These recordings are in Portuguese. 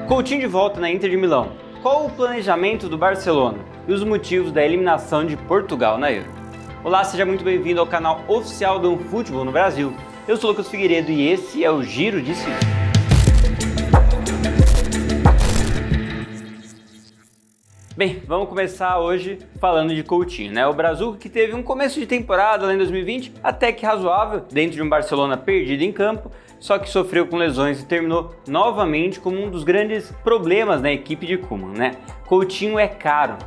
Coutinho de volta na Inter de Milão. Qual o planejamento do Barcelona e os motivos da eliminação de Portugal na Euro? Olá, seja muito bem-vindo ao canal oficial do OneFootball no Brasil. Eu sou Lucas Figueiredo e esse é o Giro de Sevilha. Bem, vamos começar hoje falando de Coutinho, né? O brazuca que teve um começo de temporada lá em 2020 até que razoável, dentro de um Barcelona perdido em campo, só que sofreu com lesões e terminou novamente como um dos grandes problemas na equipe de Koeman, né? Coutinho é caro,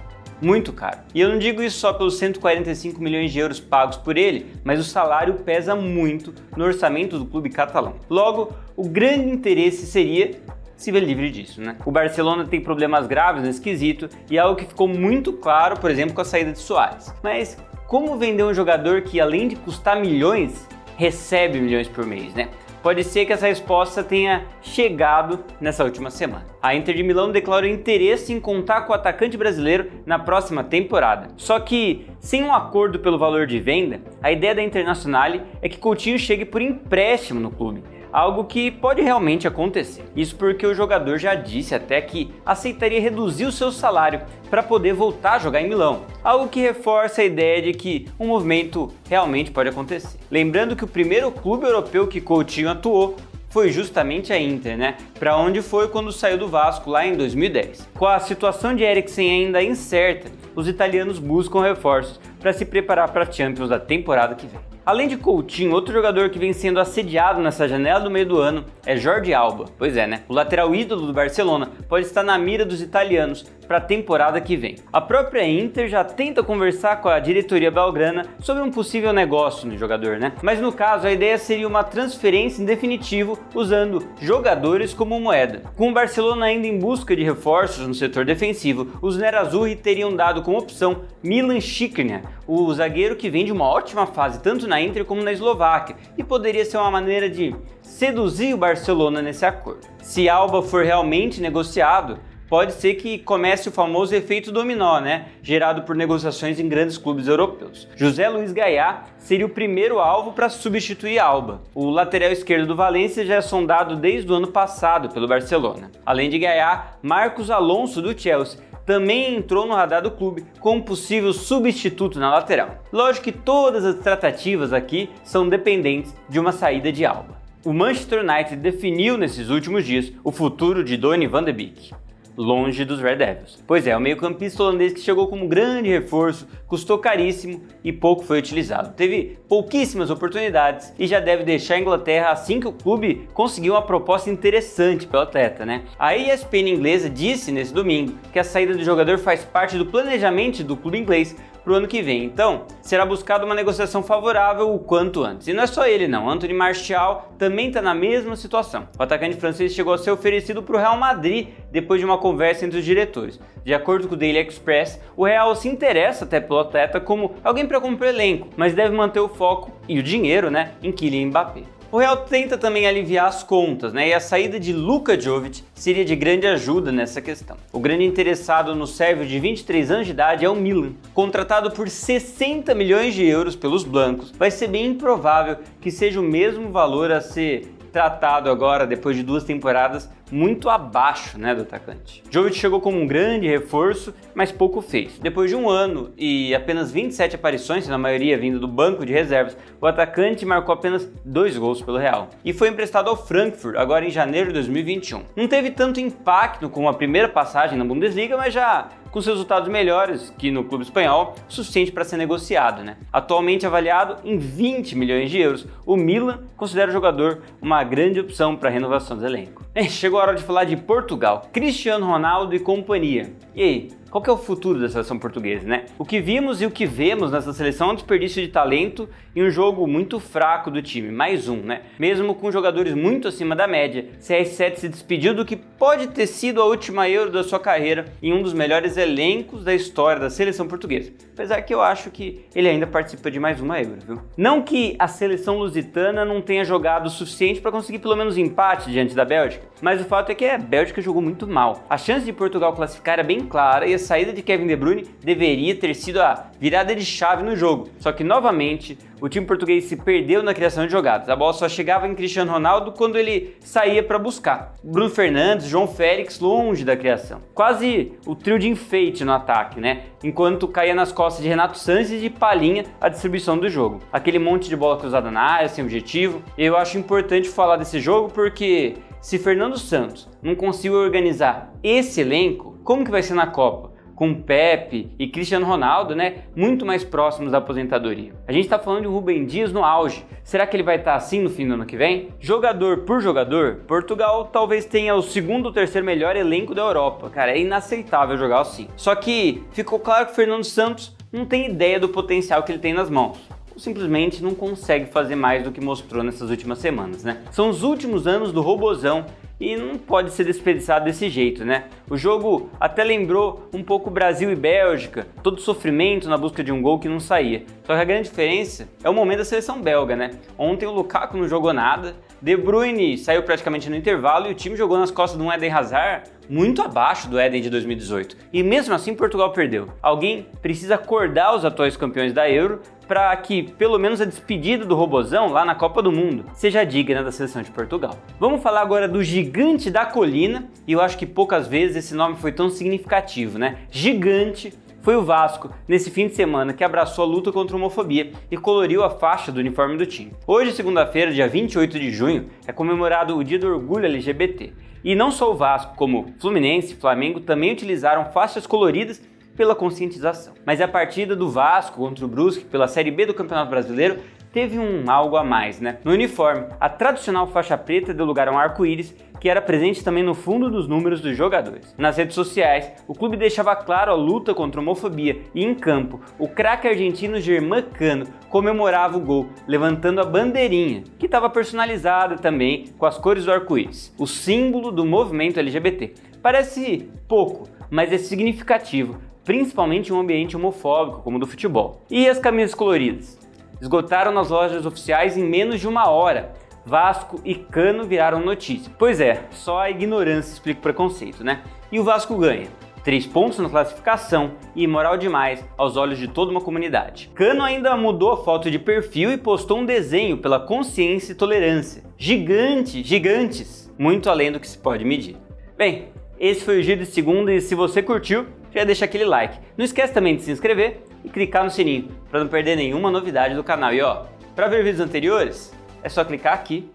muito caro. E eu não digo isso só pelos 145 milhões de euros pagos por ele, mas o salário pesa muito no orçamento do clube catalão. Logo, o grande interesse seria se ver livre disso, né? O Barcelona tem problemas graves nesse quesito e é algo que ficou muito claro, por exemplo, com a saída de Suárez. Mas como vender um jogador que, além de custar milhões, recebe milhões por mês, né? Pode ser que essa resposta tenha chegado nessa última semana. A Inter de Milão declarou interesse em contar com o atacante brasileiro na próxima temporada. Só que, sem um acordo pelo valor de venda, a ideia da Internazionale é que Coutinho chegue por empréstimo no clube. Algo que pode realmente acontecer. Isso porque o jogador já disse até que aceitaria reduzir o seu salário para poder voltar a jogar em Milão. Algo que reforça a ideia de que um movimento realmente pode acontecer. Lembrando que o primeiro clube europeu que Coutinho atuou foi justamente a Inter, né? Para onde foi quando saiu do Vasco lá em 2010. Com a situação de Eriksen ainda incerta, os italianos buscam reforços para se preparar para a Champions da temporada que vem. Além de Coutinho, outro jogador que vem sendo assediado nessa janela do meio do ano é Jordi Alba. Pois é, né? O lateral ídolo do Barcelona pode estar na mira dos italianos para a temporada que vem. A própria Inter já tenta conversar com a diretoria belgrana sobre um possível negócio no jogador, né? Mas no caso, a ideia seria uma transferência em definitivo usando jogadores como moeda. Com o Barcelona ainda em busca de reforços no setor defensivo, os Nerazzurri teriam dado como opção Milan Skriniar, o zagueiro que vem de uma ótima fase tanto na Inter como na Eslováquia, e poderia ser uma maneira de seduzir o Barcelona nesse acordo. Se Alba for realmente negociado, pode ser que comece o famoso efeito dominó, né? Gerado por negociações em grandes clubes europeus. José Luis Gayá seria o primeiro alvo para substituir Alba. O lateral esquerdo do Valência já é sondado desde o ano passado pelo Barcelona. Além de Gayá, Marcos Alonso do Chelsea também entrou no radar do clube como possível substituto na lateral. Lógico que todas as tratativas aqui são dependentes de uma saída de Alba. O Manchester United definiu nesses últimos dias o futuro de Donny van de Beek, longe dos Red Devils. Pois é, o meio-campista holandês que chegou como grande reforço, custou caríssimo e pouco foi utilizado. Teve pouquíssimas oportunidades e já deve deixar a Inglaterra assim que o clube conseguiu uma proposta interessante pelo atleta, né? A ESPN inglesa disse nesse domingo que a saída do jogador faz parte do planejamento do clube inglês para o ano que vem, então será buscada uma negociação favorável o quanto antes. E não é só ele não, Anthony Martial também está na mesma situação. O atacante francês chegou a ser oferecido para o Real Madrid depois de uma conversa entre os diretores. De acordo com o Daily Express, o Real se interessa até pelo atleta como alguém para compor elenco, mas deve manter o foco e o dinheiro, né, em Kylian Mbappé. O Real tenta também aliviar as contas, né? E a saída de Luka Jovic seria de grande ajuda nessa questão. O grande interessado no sérvio de 23 anos de idade é o Milan. Contratado por 60 milhões de euros pelos blancos, vai ser bem improvável que seja o mesmo valor a ser tratado agora, depois de 2 temporadas, muito abaixo, né, do atacante. Jovic chegou como um grande reforço, mas pouco fez. Depois de um ano e apenas 27 aparições, na maioria vindo do banco de reservas, o atacante marcou apenas 2 gols pelo Real. E foi emprestado ao Frankfurt, agora em janeiro de 2021. Não teve tanto impacto como a primeira passagem na Bundesliga, mas já com seus resultados melhores que no clube espanhol, o suficiente para ser negociado, né? Atualmente avaliado em 20 milhões de euros, o Milan considera o jogador uma grande opção para a renovação do elenco. Chegou a hora de falar de Portugal, Cristiano Ronaldo e companhia. E aí, qual que é o futuro da seleção portuguesa, né? O que vimos e o que vemos nessa seleção é um desperdício de talento e um jogo muito fraco do time, mais um, né? Mesmo com jogadores muito acima da média, CR7 se despediu do que pode ter sido a última Euro da sua carreira em um dos melhores elencos da história da seleção portuguesa. Apesar que eu acho que ele ainda participa de mais uma Euro, viu? Não que a seleção lusitana não tenha jogado o suficiente para conseguir pelo menos empate diante da Bélgica, mas o fato é que a Bélgica jogou muito mal. A chance de Portugal classificar era bem clara e a saída de Kevin De Bruyne deveria ter sido a virada de chave no jogo. Só que novamente o time português se perdeu na criação de jogadas. A bola só chegava em Cristiano Ronaldo quando ele saía para buscar. Bruno Fernandes, João Félix longe da criação. Quase o trio de enfeite no ataque, né? Enquanto caía nas costas de Renato Sanches e de Palhinha a distribuição do jogo. Aquele monte de bola cruzada na área, sem objetivo. Eu acho importante falar desse jogo porque se Fernando Santos não conseguiu organizar esse elenco, como que vai ser na Copa? Com Pepe e Cristiano Ronaldo, né, muito mais próximos da aposentadoria. A gente tá falando de Rúben Dias no auge. Será que ele vai estar assim no fim do ano que vem? Jogador por jogador, Portugal talvez tenha o segundo ou terceiro melhor elenco da Europa. Cara, é inaceitável jogar assim. Só que ficou claro que o Fernando Santos não tem ideia do potencial que ele tem nas mãos. Ou simplesmente não consegue fazer mais do que mostrou nessas últimas semanas, né? São os últimos anos do Robozão e não pode ser desperdiçado desse jeito, né? O jogo até lembrou um pouco Brasil e Bélgica, todo sofrimento na busca de um gol que não saía. Só que a grande diferença é o momento da seleção belga, né? Ontem o Lukaku não jogou nada, De Bruyne saiu praticamente no intervalo e o time jogou nas costas de um Eden Hazard muito abaixo do Eden de 2018. E mesmo assim Portugal perdeu. Alguém precisa acordar os atuais campeões da Euro para que pelo menos a despedida do Robozão lá na Copa do Mundo seja digna da seleção de Portugal. Vamos falar agora do gigante da colina, e eu acho que poucas vezes esse nome foi tão significativo, né? Gigante foi o Vasco nesse fim de semana que abraçou a luta contra a homofobia e coloriu a faixa do uniforme do time. Hoje, segunda-feira, dia 28 de junho, é comemorado o Dia do Orgulho LGBT. E não só o Vasco, como Fluminense e Flamengo também utilizaram faixas coloridas pela conscientização. Mas a partida do Vasco contra o Brusque pela Série B do Campeonato Brasileiro teve algo a mais, né? No uniforme, a tradicional faixa preta deu lugar a um arco-íris que era presente também no fundo dos números dos jogadores. Nas redes sociais, o clube deixava claro a luta contra a homofobia e em campo, o craque argentino Germán Cano comemorava o gol, levantando a bandeirinha, que estava personalizada também com as cores do arco-íris, o símbolo do movimento LGBT. Parece pouco, mas é significativo, principalmente em um ambiente homofóbico como o do futebol. E as camisas coloridas? Esgotaram nas lojas oficiais em menos de uma hora. Vasco e Cano viraram notícia. Pois é, só a ignorância explica o preconceito, né? E o Vasco ganha 3 pontos na classificação e moral demais aos olhos de toda uma comunidade. Cano ainda mudou a foto de perfil e postou um desenho pela consciência e tolerância. Gigantes, muito além do que se pode medir. Bem, esse foi o Giro de Segunda e se você curtiu, já deixa aquele like. Não esquece também de se inscrever e clicar no sininho para não perder nenhuma novidade do canal. E ó, para ver vídeos anteriores, é só clicar aqui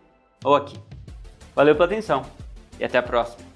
ou aqui. Valeu pela atenção e até a próxima.